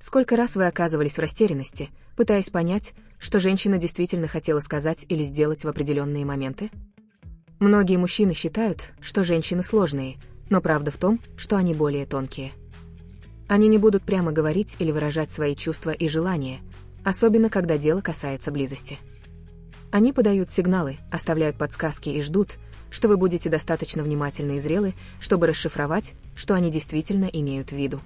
Сколько раз вы оказывались в растерянности, пытаясь понять, что женщина действительно хотела сказать или сделать в определенные моменты? Многие мужчины считают, что женщины сложные, но правда в том, что они более тонкие. Они не будут прямо говорить или выражать свои чувства и желания, особенно когда дело касается близости. Они подают сигналы, оставляют подсказки и ждут, что вы будете достаточно внимательны и зрелы, чтобы расшифровать, что они действительно имеют в виду.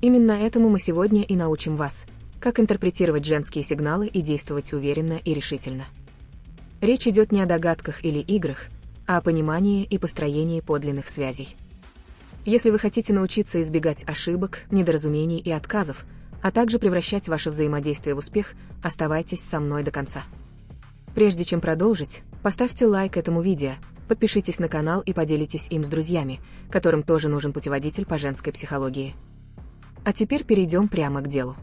Именно этому мы сегодня и научим вас, как интерпретировать женские сигналы и действовать уверенно и решительно. Речь идет не о догадках или играх, а о понимании и построении подлинных связей. Если вы хотите научиться избегать ошибок, недоразумений и отказов, а также превращать ваше взаимодействие в успех, оставайтесь со мной до конца. Прежде чем продолжить, поставьте лайк этому видео, подпишитесь на канал и поделитесь им с друзьями, которым тоже нужен путеводитель по женской психологии. А теперь перейдем прямо к делу.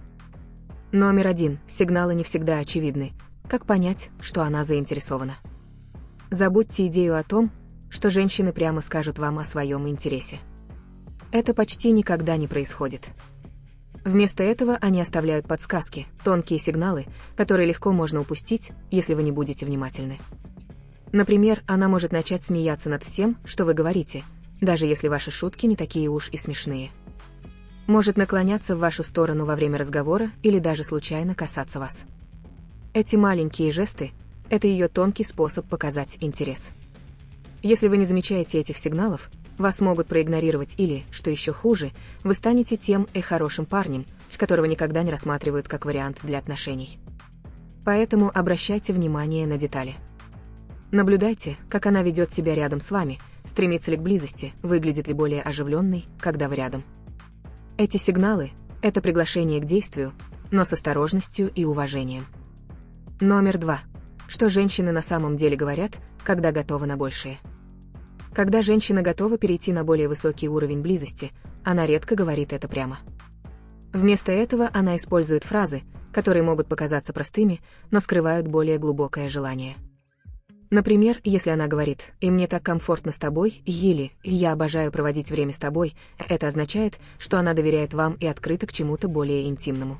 Номер 1. Сигналы не всегда очевидны. Как понять, что она заинтересована? Забудьте идею о том, что женщины прямо скажут вам о своем интересе. Это почти никогда не происходит. Вместо этого они оставляют подсказки, тонкие сигналы, которые легко можно упустить, если вы не будете внимательны. Например, она может начать смеяться над всем, что вы говорите, даже если ваши шутки не такие уж и смешные. Может наклоняться в вашу сторону во время разговора или даже случайно касаться вас. Эти маленькие жесты – это ее тонкий способ показать интерес. Если вы не замечаете этих сигналов, вас могут проигнорировать или, что еще хуже, вы станете тем хорошим парнем, которого никогда не рассматривают как вариант для отношений. Поэтому обращайте внимание на детали. Наблюдайте, как она ведет себя рядом с вами, стремится ли к близости, выглядит ли более оживленной, когда вы рядом. Эти сигналы – это приглашение к действию, но с осторожностью и уважением. Номер 2. Что женщины на самом деле говорят, когда готовы на большее? Когда женщина готова перейти на более высокий уровень близости, она редко говорит это прямо. Вместо этого она использует фразы, которые могут показаться простыми, но скрывают более глубокое желание. Например, если она говорит «и мне так комфортно с тобой» или «я обожаю проводить время с тобой», это означает, что она доверяет вам и открыта к чему-то более интимному.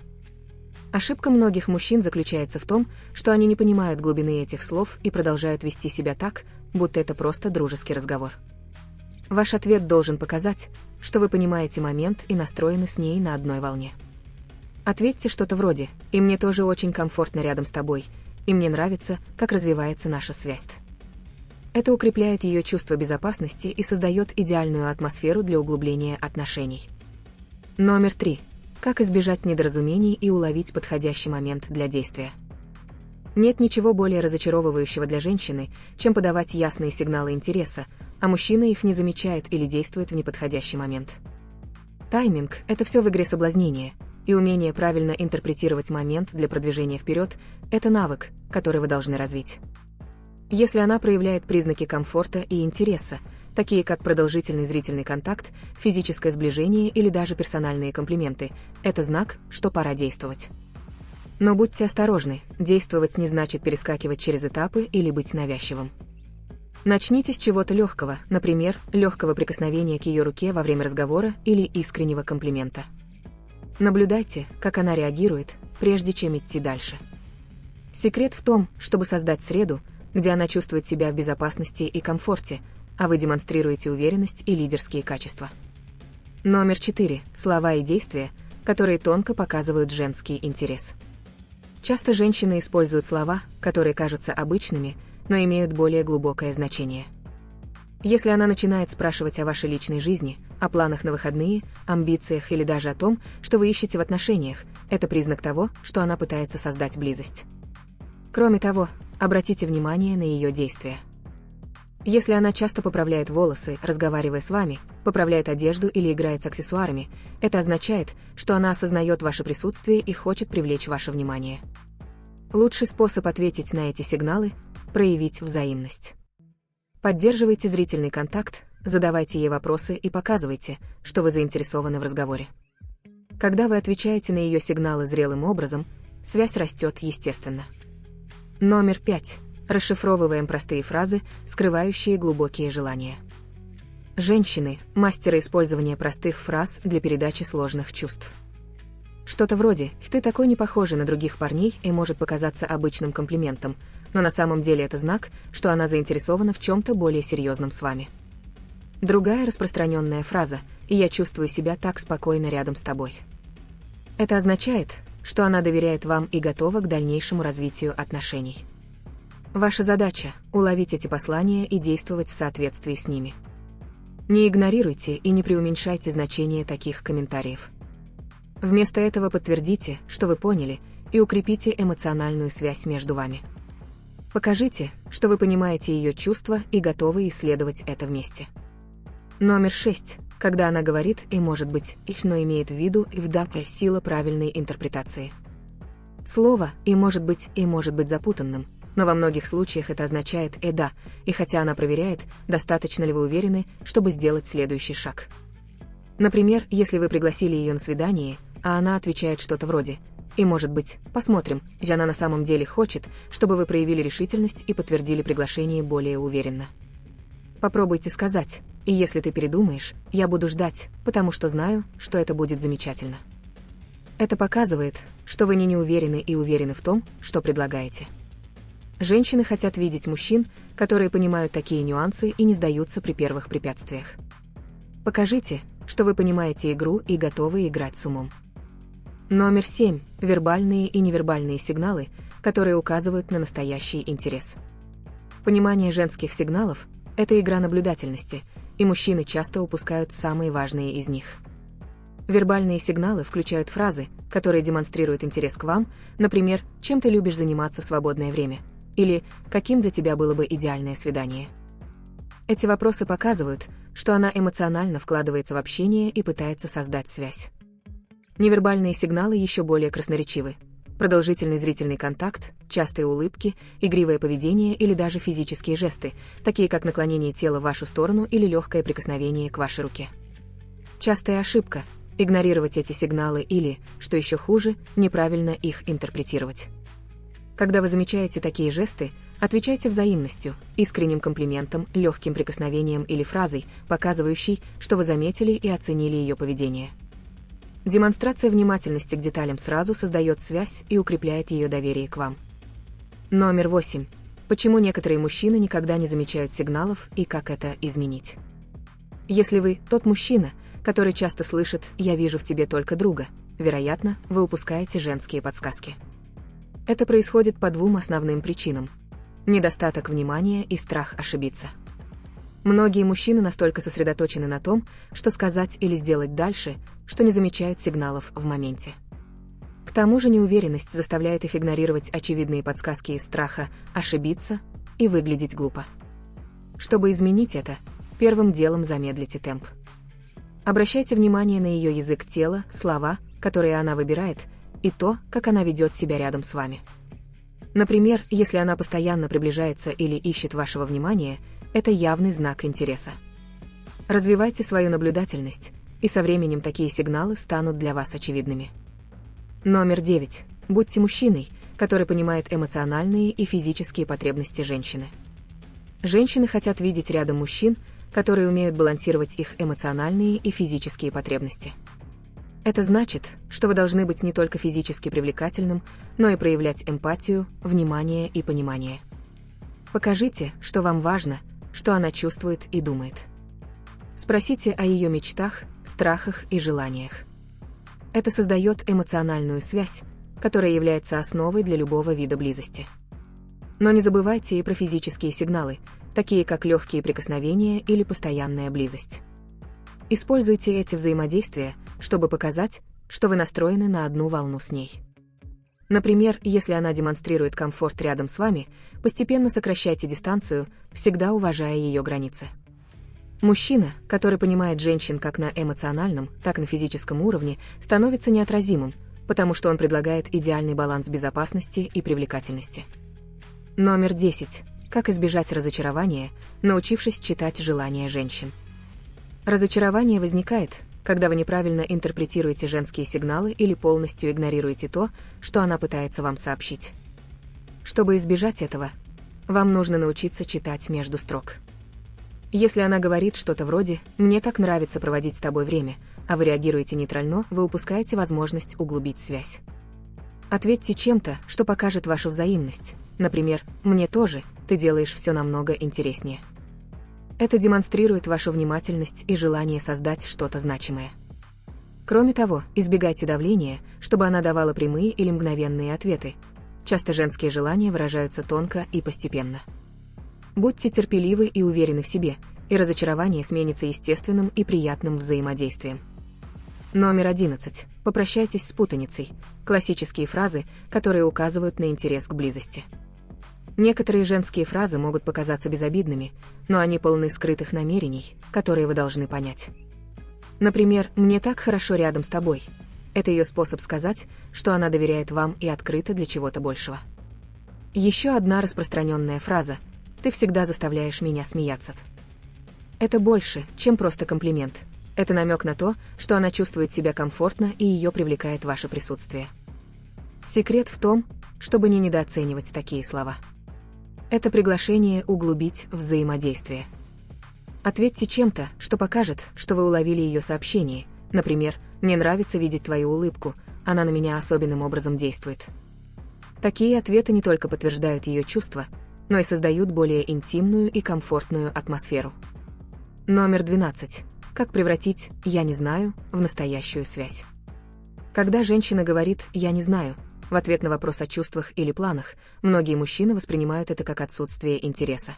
Ошибка многих мужчин заключается в том, что они не понимают глубины этих слов и продолжают вести себя так, будто это просто дружеский разговор. Ваш ответ должен показать, что вы понимаете момент и настроены с ней на одной волне. Ответьте что-то вроде «и мне тоже очень комфортно рядом с тобой», и мне нравится, как развивается наша связь. Это укрепляет ее чувство безопасности и создает идеальную атмосферу для углубления отношений. Номер 3. Как избежать недоразумений и уловить подходящий момент для действия? Нет ничего более разочаровывающего для женщины, чем подавать ясные сигналы интереса, а мужчина их не замечает или действует в неподходящий момент. Тайминг – это все в игре соблазнения, и умение правильно интерпретировать момент для продвижения вперед – это навык, который вы должны развить. Если она проявляет признаки комфорта и интереса, такие как продолжительный зрительный контакт, физическое сближение или даже персональные комплименты, это знак, что пора действовать. Но будьте осторожны, действовать не значит перескакивать через этапы или быть навязчивым. Начните с чего-то легкого, например, легкого прикосновения к ее руке во время разговора или искреннего комплимента. Наблюдайте, как она реагирует, прежде чем идти дальше. Секрет в том, чтобы создать среду, где она чувствует себя в безопасности и комфорте, а вы демонстрируете уверенность и лидерские качества. Номер 4. Слова и действия, которые тонко показывают женский интерес. Часто женщины используют слова, которые кажутся обычными, но имеют более глубокое значение. Если она начинает спрашивать о вашей личной жизни, о планах на выходные, амбициях или даже о том, что вы ищете в отношениях, это признак того, что она пытается создать близость. Кроме того, обратите внимание на ее действия. Если она часто поправляет волосы, разговаривая с вами, поправляет одежду или играет с аксессуарами, это означает, что она осознает ваше присутствие и хочет привлечь ваше внимание. Лучший способ ответить на эти сигналы – проявить взаимность. Поддерживайте зрительный контакт, задавайте ей вопросы и показывайте, что вы заинтересованы в разговоре. Когда вы отвечаете на ее сигналы зрелым образом, связь растет естественно. Номер 5. Расшифровываем простые фразы, скрывающие глубокие желания. Женщины – мастеры использования простых фраз для передачи сложных чувств. Что-то вроде «ты такой не похожий на других парней» и может показаться обычным комплиментом, но на самом деле это знак, что она заинтересована в чем-то более серьезном с вами. Другая распространенная фраза «и я чувствую себя так спокойно рядом с тобой». Это означает, что она доверяет вам и готова к дальнейшему развитию отношений. Ваша задача – уловить эти послания и действовать в соответствии с ними. Не игнорируйте и не преуменьшайте значение таких комментариев. Вместо этого подтвердите, что вы поняли, и укрепите эмоциональную связь между вами. Покажите, что вы понимаете ее чувства и готовы исследовать это вместе. Номер 6. Когда она говорит «и может быть», но имеет в виду и вдакая сила правильной интерпретации. Слово «и может быть» запутанным, но во многих случаях это означает «да», и хотя она проверяет, достаточно ли вы уверены, чтобы сделать следующий шаг. Например, если вы пригласили ее на свидание, а она отвечает что-то вроде «и может быть, посмотрим», и она на самом деле хочет, чтобы вы проявили решительность и подтвердили приглашение более уверенно. Попробуйте сказать «и если ты передумаешь, я буду ждать, потому что знаю, что это будет замечательно». Это показывает, что вы не уверены и уверены в том, что предлагаете. Женщины хотят видеть мужчин, которые понимают такие нюансы и не сдаются при первых препятствиях. Покажите, что вы понимаете игру и готовы играть с умом. Номер 7. Вербальные и невербальные сигналы, которые указывают на настоящий интерес. Понимание женских сигналов – это игра наблюдательности, и мужчины часто упускают самые важные из них. Вербальные сигналы включают фразы, которые демонстрируют интерес к вам, например, «чем ты любишь заниматься в свободное время?» или «каким для тебя было бы идеальное свидание?». Эти вопросы показывают, что она эмоционально вкладывается в общение и пытается создать связь. Невербальные сигналы еще более красноречивы. Продолжительный зрительный контакт, частые улыбки, игривое поведение или даже физические жесты, такие как наклонение тела в вашу сторону или легкое прикосновение к вашей руке. Частая ошибка – игнорировать эти сигналы или, что еще хуже, неправильно их интерпретировать. Когда вы замечаете такие жесты, отвечайте взаимностью, искренним комплиментом, легким прикосновением или фразой, показывающей, что вы заметили и оценили ее поведение. Демонстрация внимательности к деталям сразу создает связь и укрепляет ее доверие к вам. Номер 8. Почему некоторые мужчины никогда не замечают сигналов и как это изменить? Если вы тот мужчина, который часто слышит «я вижу в тебе только друга», вероятно, вы упускаете женские подсказки. Это происходит по двум основным причинам: недостаток внимания и страх ошибиться. Многие мужчины настолько сосредоточены на том, что сказать или сделать дальше, что не замечают сигналов в моменте. К тому же неуверенность заставляет их игнорировать очевидные подсказки из страха ошибиться и выглядеть глупо. Чтобы изменить это, первым делом замедлите темп. Обращайте внимание на ее язык тела, слова, которые она выбирает, и то, как она ведет себя рядом с вами. Например, если она постоянно приближается или ищет вашего внимания, это явный знак интереса. Развивайте свою наблюдательность, и со временем такие сигналы станут для вас очевидными. Номер 9. Будьте мужчиной, который понимает эмоциональные и физические потребности женщины. Женщины хотят видеть рядом мужчин, которые умеют балансировать их эмоциональные и физические потребности. Это значит, что вы должны быть не только физически привлекательным, но и проявлять эмпатию, внимание и понимание. Покажите, что вам важно, что она чувствует и думает. Спросите о ее мечтах, страхах и желаниях. Это создает эмоциональную связь, которая является основой для любого вида близости. Но не забывайте и про физические сигналы, такие как легкие прикосновения или постоянная близость. Используйте эти взаимодействия, чтобы показать, что вы настроены на одну волну с ней. Например, если она демонстрирует комфорт рядом с вами, постепенно сокращайте дистанцию, всегда уважая ее границы. Мужчина, который понимает женщин как на эмоциональном, так и на физическом уровне, становится неотразимым, потому что он предлагает идеальный баланс безопасности и привлекательности. Номер 10. Как избежать разочарования, научившись читать желания женщин. Разочарование возникает, когда вы неправильно интерпретируете женские сигналы или полностью игнорируете то, что она пытается вам сообщить. Чтобы избежать этого, вам нужно научиться читать между строк. Если она говорит что-то вроде «мне так нравится проводить с тобой время», а вы реагируете нейтрально, вы упускаете возможность углубить связь. Ответьте чем-то, что покажет вашу взаимность. Например, «Мне тоже, ты делаешь все намного интереснее». Это демонстрирует вашу внимательность и желание создать что-то значимое. Кроме того, избегайте давления, чтобы она давала прямые или мгновенные ответы. Часто женские желания выражаются тонко и постепенно. Будьте терпеливы и уверены в себе, и разочарование сменится естественным и приятным взаимодействием. Номер 11. Попрощайтесь с путаницей. Классические фразы, которые указывают на интерес к близости. Некоторые женские фразы могут показаться безобидными, но они полны скрытых намерений, которые вы должны понять. Например, «Мне так хорошо рядом с тобой». Это ее способ сказать, что она доверяет вам и открыта для чего-то большего. Еще одна распространенная фраза «Ты всегда заставляешь меня смеяться». Это больше, чем просто комплимент. Это намек на то, что она чувствует себя комфортно и ее привлекает ваше присутствие. Секрет в том, чтобы не недооценивать такие слова. Это приглашение углубить взаимодействие. Ответьте чем-то, что покажет, что вы уловили ее сообщение. Например, «Мне нравится видеть твою улыбку, она на меня особенным образом действует». Такие ответы не только подтверждают ее чувства, но и создают более интимную и комфортную атмосферу. Номер 12. Как превратить «я не знаю» в настоящую связь. Когда женщина говорит «я не знаю», в ответ на вопрос о чувствах или планах, многие мужчины воспринимают это как отсутствие интереса.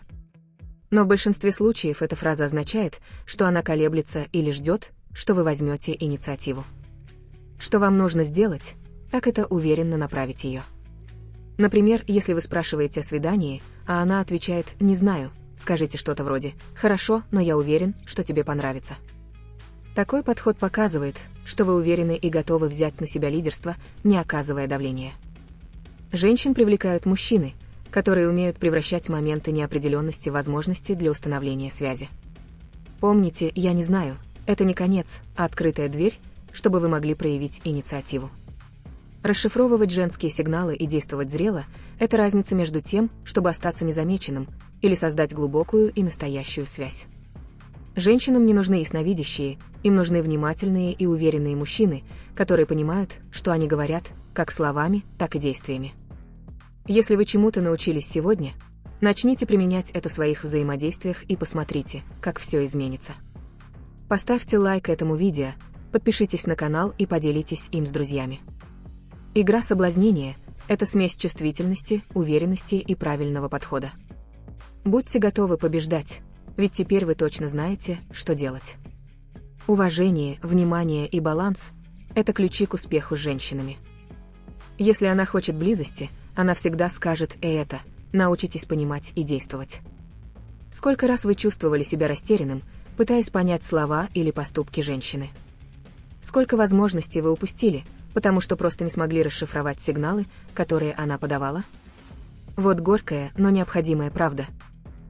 Но в большинстве случаев эта фраза означает, что она колеблется или ждет, что вы возьмете инициативу. Что вам нужно сделать, так это уверенно направить ее. Например, если вы спрашиваете о свидании, а она отвечает «не знаю», скажите что-то вроде «хорошо, но я уверен, что тебе понравится». Такой подход показывает, что вы уверены и готовы взять на себя лидерство, не оказывая давления. Женщин привлекают мужчины, которые умеют превращать моменты неопределенности в возможности для установления связи. Помните, «я не знаю» — это не конец, а открытая дверь, чтобы вы могли проявить инициативу. Расшифровывать женские сигналы и действовать зрело — это разница между тем, чтобы остаться незамеченным, или создать глубокую и настоящую связь. Женщинам не нужны ясновидящие, им нужны внимательные и уверенные мужчины, которые понимают, что они говорят, как словами, так и действиями. Если вы чему-то научились сегодня, начните применять это в своих взаимодействиях и посмотрите, как все изменится. Поставьте лайк этому видео, подпишитесь на канал и поделитесь им с друзьями. Игра соблазнения — это смесь чувствительности, уверенности и правильного подхода. Будьте готовы побеждать, ведь теперь вы точно знаете, что делать. Уважение, внимание и баланс — это ключи к успеху с женщинами. Если она хочет близости, она всегда скажет и это. Научитесь понимать и действовать. Сколько раз вы чувствовали себя растерянным, пытаясь понять слова или поступки женщины? Сколько возможностей вы упустили, потому что просто не смогли расшифровать сигналы, которые она подавала? Вот горькая, но необходимая правда.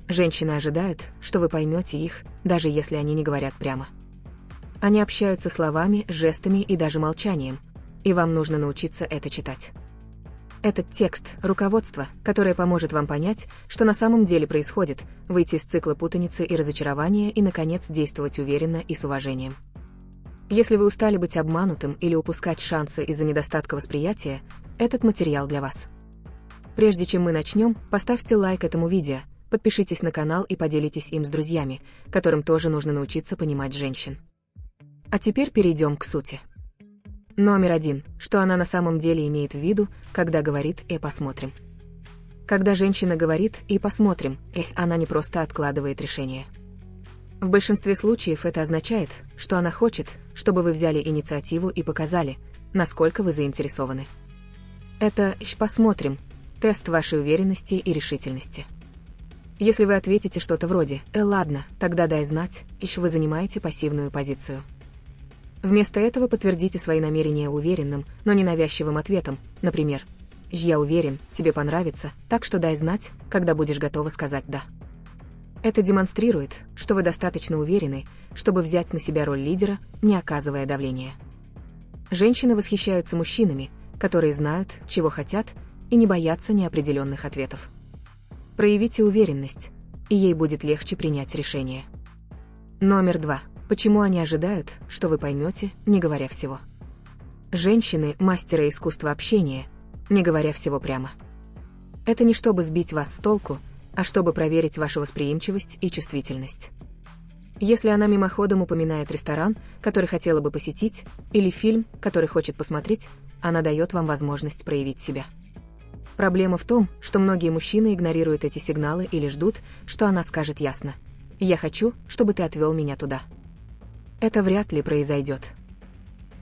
Женщины ожидают, что вы поймете их, даже если они не говорят прямо. Они общаются словами, жестами и даже молчанием, и вам нужно научиться это читать. Этот текст — руководство, которое поможет вам понять, что на самом деле происходит, выйти из цикла путаницы и разочарования и, наконец, действовать уверенно и с уважением. Если вы устали быть обманутым или упускать шансы из-за недостатка восприятия, этот материал для вас. Прежде чем мы начнем, поставьте лайк этому видео, подпишитесь на канал и поделитесь им с друзьями, которым тоже нужно научиться понимать женщин. А теперь перейдем к сути. Номер 1. Что она на самом деле имеет в виду, когда говорит «и посмотрим». Когда женщина говорит «и посмотрим», она не просто откладывает решение. В большинстве случаев это означает, что она хочет, чтобы вы взяли инициативу и показали, насколько вы заинтересованы. Это «посмотрим» — тест вашей уверенности и решительности. Если вы ответите что-то вроде ладно, тогда дай знать», вы занимаете пассивную позицию. Вместо этого подтвердите свои намерения уверенным, но ненавязчивым ответом, например, «Я уверен, тебе понравится, так что дай знать, когда будешь готова сказать «да». Это демонстрирует, что вы достаточно уверены, чтобы взять на себя роль лидера, не оказывая давления. Женщины восхищаются мужчинами, которые знают, чего хотят, и не боятся неопределенных ответов. Проявите уверенность, и ей будет легче принять решение. Номер 2. почему они ожидают, что вы поймете, не говоря всего. Женщины – мастеры искусства общения, не говоря всего прямо. Это не чтобы сбить вас с толку, а чтобы проверить вашу восприимчивость и чувствительность. Если она мимоходом упоминает ресторан, который хотела бы посетить, или фильм, который хочет посмотреть, она дает вам возможность проявить себя. Проблема в том, что многие мужчины игнорируют эти сигналы или ждут, что она скажет ясно: «Я хочу, чтобы ты отвел меня туда». Это вряд ли произойдет.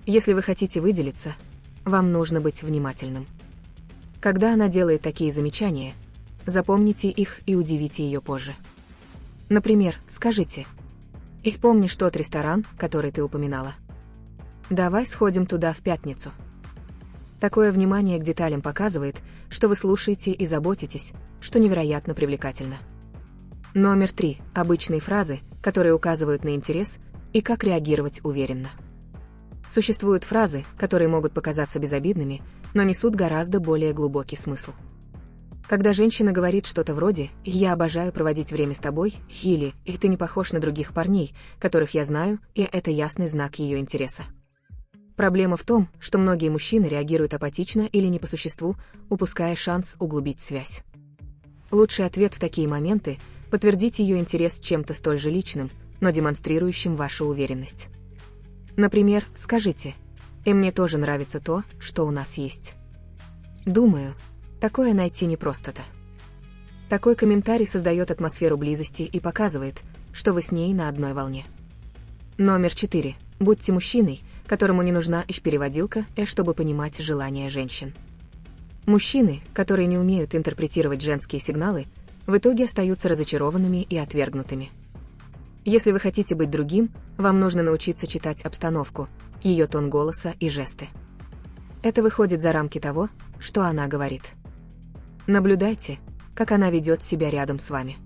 Если вы хотите выделиться, вам нужно быть внимательным. Когда она делает такие замечания, запомните их и удивите ее позже. Например, скажите: «И помнишь тот ресторан, который ты упоминала? Давай сходим туда в пятницу». Такое внимание к деталям показывает, что вы слушаете и заботитесь, что невероятно привлекательно. Номер 3. Обычные фразы, которые указывают на интерес и как реагировать уверенно. Существуют фразы, которые могут показаться безобидными, но несут гораздо более глубокий смысл. Когда женщина говорит что-то вроде «Я обожаю проводить время с тобой» или «И ты не похож на других парней, которых я знаю», и это ясный знак ее интереса. Проблема в том, что многие мужчины реагируют апатично или не по существу, упуская шанс углубить связь. Лучший ответ в такие моменты – подтвердить ее интерес чем-то столь же личным, но демонстрирующим вашу уверенность. Например, скажите: «И мне тоже нравится то, что у нас есть. Думаю, такое найти непросто-то». Такой комментарий создает атмосферу близости и показывает, что вы с ней на одной волне. Номер 4. Будьте мужчиной, которому не нужна переводилка, чтобы понимать желания женщин. Мужчины, которые не умеют интерпретировать женские сигналы, в итоге остаются разочарованными и отвергнутыми. Если вы хотите быть другим, вам нужно научиться читать обстановку, ее тон голоса и жесты. Это выходит за рамки того, что она говорит. Наблюдайте, как она ведет себя рядом с вами.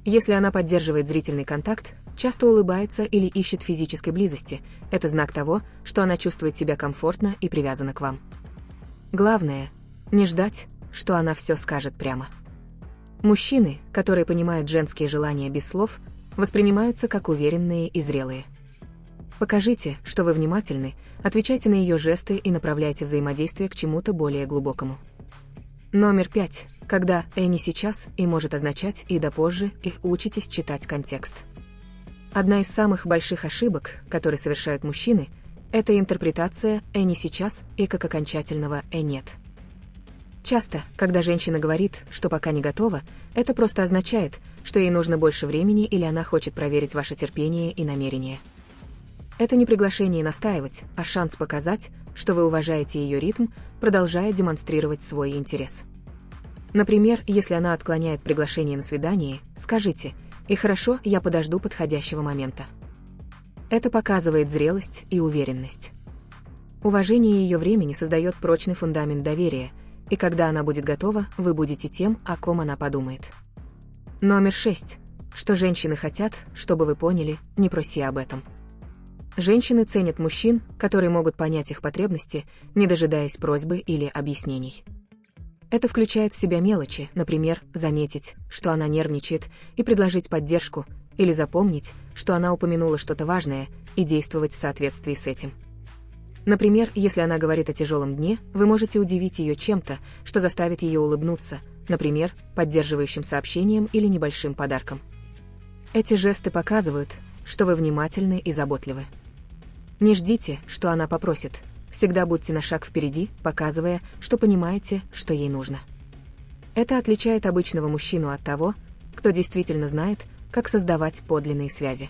Если она поддерживает зрительный контакт, часто улыбается или ищет физической близости, это знак того, что она чувствует себя комфортно и привязана к вам. Главное – не ждать, что она все скажет прямо. Мужчины, которые понимают женские желания без слов, воспринимаются как уверенные и зрелые. Покажите, что вы внимательны, отвечайте на ее жесты и направляйте взаимодействие к чему-то более глубокому. Номер 5. Когда не сейчас и может означать и да позже, и учитесь читать контекст. Одна из самых больших ошибок, которые совершают мужчины, это интерпретация не сейчас и как окончательного нет. Часто, когда женщина говорит, что пока не готова, это просто означает, что ей нужно больше времени или она хочет проверить ваше терпение и намерение. Это не приглашение настаивать, а шанс показать, что вы уважаете ее ритм, продолжая демонстрировать свой интерес. Например, если она отклоняет приглашение на свидание, скажите: «И хорошо, я подожду подходящего момента». Это показывает зрелость и уверенность. Уважение ее времени создает прочный фундамент доверия, и когда она будет готова, вы будете тем, о ком она подумает. Номер 6. Что женщины хотят, чтобы вы поняли, не проси об этом. Женщины ценят мужчин, которые могут понять их потребности, не дожидаясь просьбы или объяснений. Это включает в себя мелочи, например, заметить, что она нервничает, и предложить поддержку, или запомнить, что она упомянула что-то важное, и действовать в соответствии с этим. Например, если она говорит о тяжелом дне, вы можете удивить ее чем-то, что заставит ее улыбнуться, например, поддерживающим сообщением или небольшим подарком. Эти жесты показывают, что вы внимательны и заботливы. Не ждите, что она попросит. Всегда будьте на шаг впереди, показывая, что понимаете, что ей нужно. Это отличает обычного мужчину от того, кто действительно знает, как создавать подлинные связи.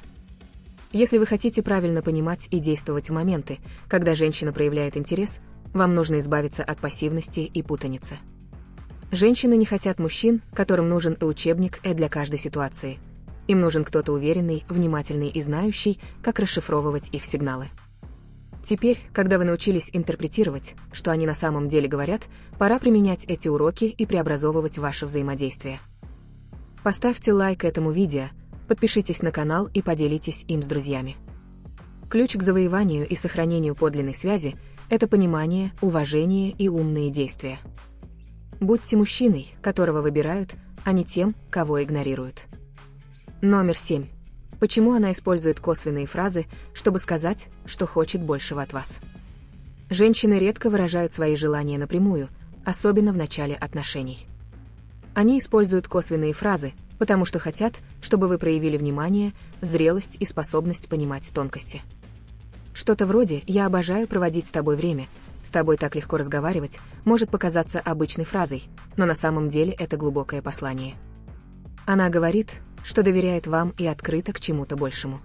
Если вы хотите правильно понимать и действовать в моменты, когда женщина проявляет интерес, вам нужно избавиться от пассивности и путаницы. Женщины не хотят мужчин, которым нужен учебник для каждой ситуации. Им нужен кто-то уверенный, внимательный и знающий, как расшифровывать их сигналы. Теперь, когда вы научились интерпретировать, что они на самом деле говорят, пора применять эти уроки и преобразовывать ваше взаимодействие. Поставьте лайк этому видео, подпишитесь на канал и поделитесь им с друзьями. Ключ к завоеванию и сохранению подлинной связи – это понимание, уважение и умные действия. Будьте мужчиной, которого выбирают, а не тем, кого игнорируют. Номер 7. почему она использует косвенные фразы, чтобы сказать, что хочет большего от вас. Женщины редко выражают свои желания напрямую, особенно в начале отношений. Они используют косвенные фразы, потому что хотят, чтобы вы проявили внимание, зрелость и способность понимать тонкости. Что-то вроде «я обожаю проводить с тобой время», «с тобой так легко разговаривать» может показаться обычной фразой, но на самом деле это глубокое послание. Она говорит, что доверяет вам и открыта к чему-то большему.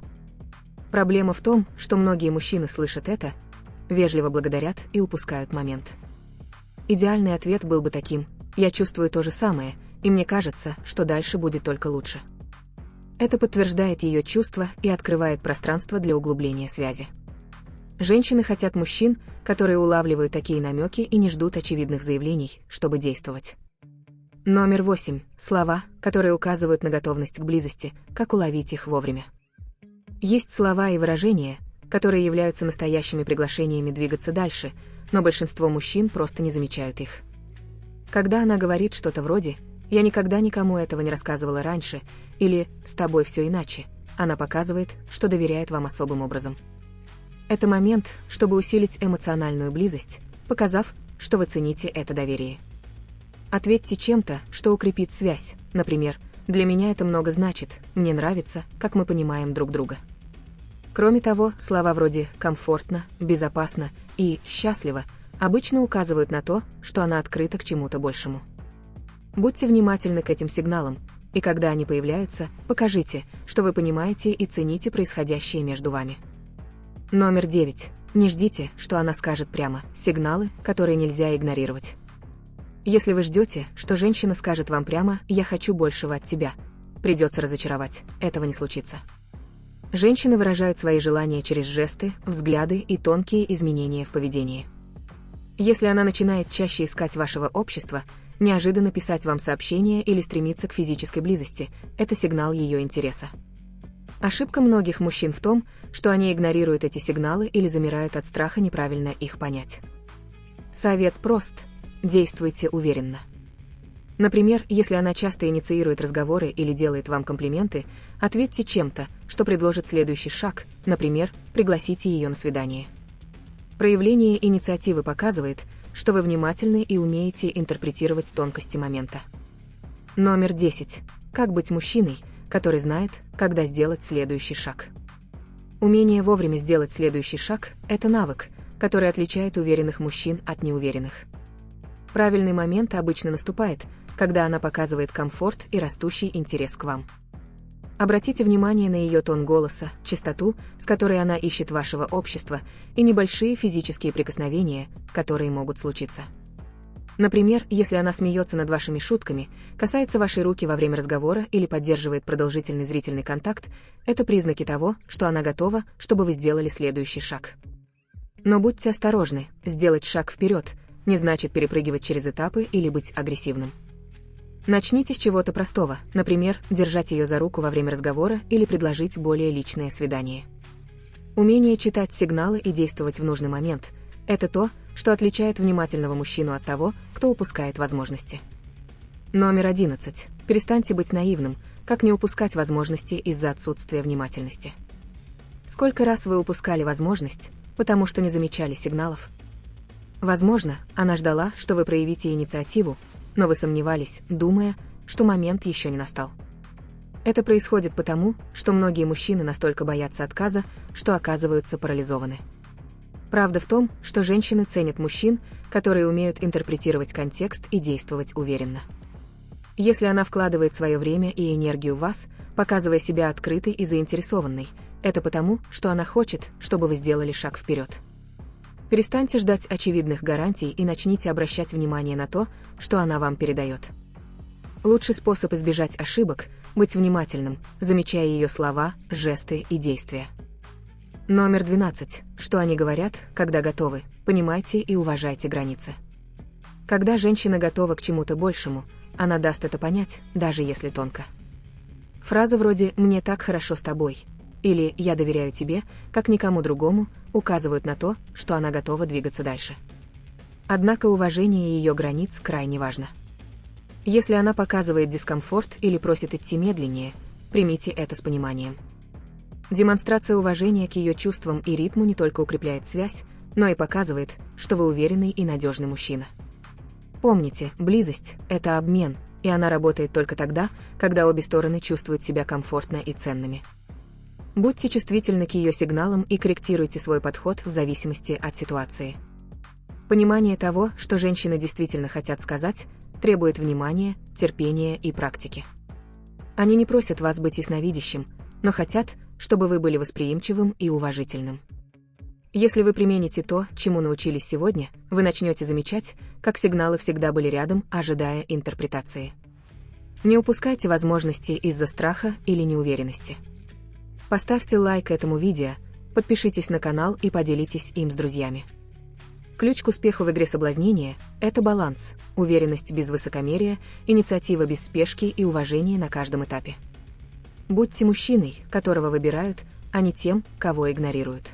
Проблема в том, что многие мужчины слышат это, вежливо благодарят и упускают момент. Идеальный ответ был бы таким: «Я чувствую то же самое, и мне кажется, что дальше будет только лучше». Это подтверждает ее чувства и открывает пространство для углубления связи. Женщины хотят мужчин, которые улавливают такие намеки и не ждут очевидных заявлений, чтобы действовать. Номер 8. Слова, которые указывают на готовность к близости, как уловить их вовремя. Есть слова и выражения, которые являются настоящими приглашениями двигаться дальше, но большинство мужчин просто не замечают их. Когда она говорит что-то вроде «я никогда никому этого не рассказывала раньше» или «с тобой все иначе», она показывает, что доверяет вам особым образом. Это момент, чтобы усилить эмоциональную близость, показав, что вы цените это доверие. Ответьте чем-то, что укрепит связь, например, «для меня это много значит, мне нравится, как мы понимаем друг друга». Кроме того, слова вроде «комфортно», «безопасно» и «счастливо» обычно указывают на то, что она открыта к чему-то большему. Будьте внимательны к этим сигналам, и когда они появляются, покажите, что вы понимаете и цените происходящее между вами. Номер 9. Не ждите, что она скажет прямо, сигналы, которые нельзя игнорировать. Если вы ждете, что женщина скажет вам прямо «я хочу большего от тебя», придется разочаровать, этого не случится. Женщины выражают свои желания через жесты, взгляды и тонкие изменения в поведении. Если она начинает чаще искать вашего общества, неожиданно писать вам сообщения или стремиться к физической близости, это сигнал ее интереса. Ошибка многих мужчин в том, что они игнорируют эти сигналы или замирают от страха неправильно их понять. Совет прост: действуйте уверенно. Например, если она часто инициирует разговоры или делает вам комплименты, ответьте чем-то, что предложит следующий шаг, например, пригласите ее на свидание. Проявление инициативы показывает, что вы внимательны и умеете интерпретировать тонкости момента. Номер 10. Как быть мужчиной, который знает, когда сделать следующий шаг. Умение вовремя сделать следующий шаг – это навык, который отличает уверенных мужчин от неуверенных. Правильный момент обычно наступает, когда она показывает комфорт и растущий интерес к вам. Обратите внимание на ее тон голоса, частоту, с которой она ищет вашего общества, и небольшие физические прикосновения, которые могут случиться. Например, если она смеется над вашими шутками, касается вашей руки во время разговора или поддерживает продолжительный зрительный контакт, это признаки того, что она готова, чтобы вы сделали следующий шаг. Но будьте осторожны, сделать шаг вперед не значит перепрыгивать через этапы или быть агрессивным. Начните с чего-то простого, например, держать ее за руку во время разговора или предложить более личное свидание. Умение читать сигналы и действовать в нужный момент – это то, что отличает внимательного мужчину от того, кто упускает возможности. Номер 11. Перестаньте быть наивным, как не упускать возможности из-за отсутствия внимательности. Сколько раз вы упускали возможность, потому что не замечали сигналов? Возможно, она ждала, что вы проявите инициативу, но вы сомневались, думая, что момент еще не настал. Это происходит потому, что многие мужчины настолько боятся отказа, что оказываются парализованы. Правда в том, что женщины ценят мужчин, которые умеют интерпретировать контекст и действовать уверенно. Если она вкладывает свое время и энергию в вас, показывая себя открытой и заинтересованной, это потому, что она хочет, чтобы вы сделали шаг вперед. Перестаньте ждать очевидных гарантий и начните обращать внимание на то, что она вам передает. Лучший способ избежать ошибок – быть внимательным, замечая ее слова, жесты и действия. Номер 12. Что они говорят, когда готовы, понимайте и уважайте границы. Когда женщина готова к чему-то большему, она даст это понять, даже если тонко. Фраза вроде «мне так хорошо с тобой» или «я доверяю тебе, как никому другому» указывают на то, что она готова двигаться дальше. Однако уважение ее границ крайне важно. Если она показывает дискомфорт или просит идти медленнее, примите это с пониманием. Демонстрация уважения к ее чувствам и ритму не только укрепляет связь, но и показывает, что вы уверенный и надежный мужчина. Помните, близость – это обмен, и она работает только тогда, когда обе стороны чувствуют себя комфортно и ценными. Будьте чувствительны к ее сигналам и корректируйте свой подход в зависимости от ситуации. Понимание того, что женщины действительно хотят сказать, требует внимания, терпения и практики. Они не просят вас быть ясновидящим, но хотят, чтобы вы были восприимчивым и уважительным. Если вы примените то, чему научились сегодня, вы начнете замечать, как сигналы всегда были рядом, ожидая интерпретации. Не упускайте возможности из-за страха или неуверенности. Поставьте лайк этому видео, подпишитесь на канал и поделитесь им с друзьями. Ключ к успеху в игре соблазнения – это баланс, уверенность без высокомерия, инициатива без спешки и уважение на каждом этапе. Будьте мужчиной, которого выбирают, а не тем, кого игнорируют.